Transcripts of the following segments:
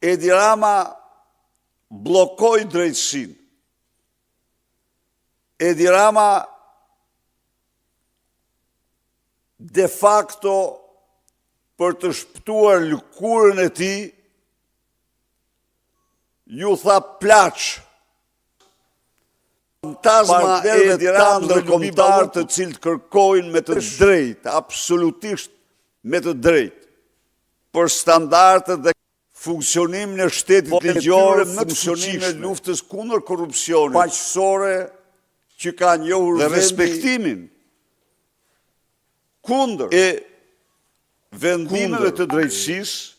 Edi Rama blokoi drejtësinë. Edi Rama de facto për të shpëtuar lëkurën e tij ju tha plaç. Fantazma e Edi Ramës ndërkombëtar të cilët kërkojnë me të drejtë, absolutisht me të drejtë, për standardet dhe funksionimin e shtetit ligjor, funksionimin e luftës kundër korrupsionit, paqësore që ka njohur dhe respektimin kundër e vendimeve të drejtësisë,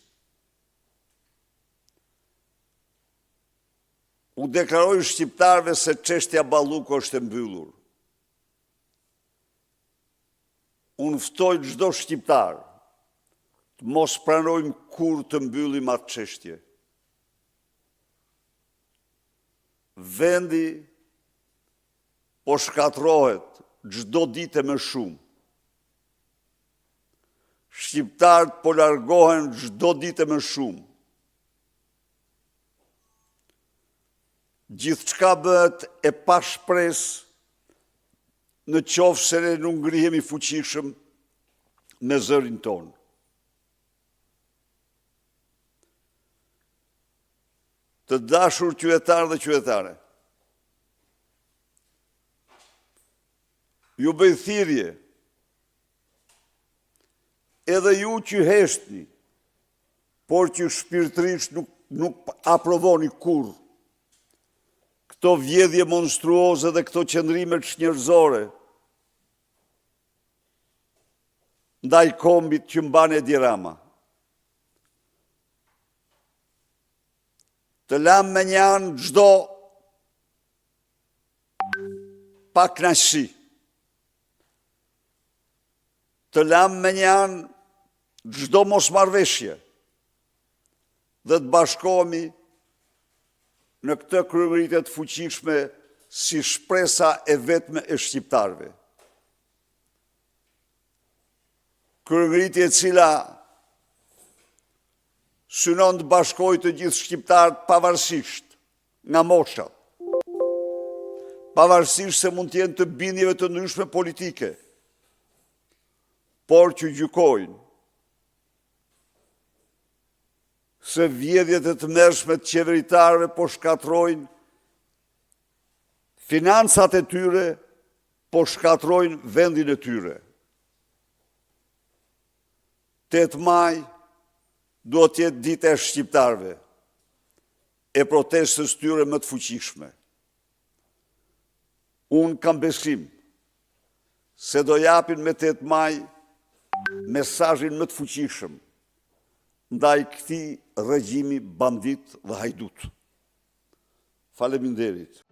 u deklaroi shqiptarëve se çështja Balluku është e mbyllur. Unë ftoj çdo shqiptar të mos pranojmë kur të mbyllim atë çështje. Vendi po shkatërrohet çdo ditë më shumë. Shqiptarët po largohen çdo ditë më shumë. Gjithçka bëhet e pa shpresë në qoftë se ne nuk ngrihemi fuqishëm me zërin tonë. Të dashur qytetarë dhe qytetare, ju bëj thirrje, edhe ju që heshtni, por që shpirtërisht nuk aprovoni kurrë këto vjedhje monstruoze dhe këto qëndrime çnjerëzore ndaj kombit që mban Edi Rama. Të lam me një anë çdo pakënaqësi. Të lam me një anë çdo mosmarrveshje dhe të bashkohemi në këtë kryemëritje të fuqishme si shpresa e vetme e shqiptarëve. Kryemëritje e cila synon të bashkojë të gjithë shqiptarët pavarësisht nga moshat, pavarësisht se mund të jenë të bindjeve të ndryshme politike, por që gjykojnë se vjedhjet e të mërshme të qeveritarëve po shkatrojnë financat e tyre, po shkatrojnë vendin e tyre. 8 maj duhet të jetë dita e shqiptarëve, e protestës tyre më të fuqishme. Unë kam besim se do japin me 8 maj mesazhin më të fuqishëm ndaj këtij regjimi bandit dhe hajdut. Faleminderit.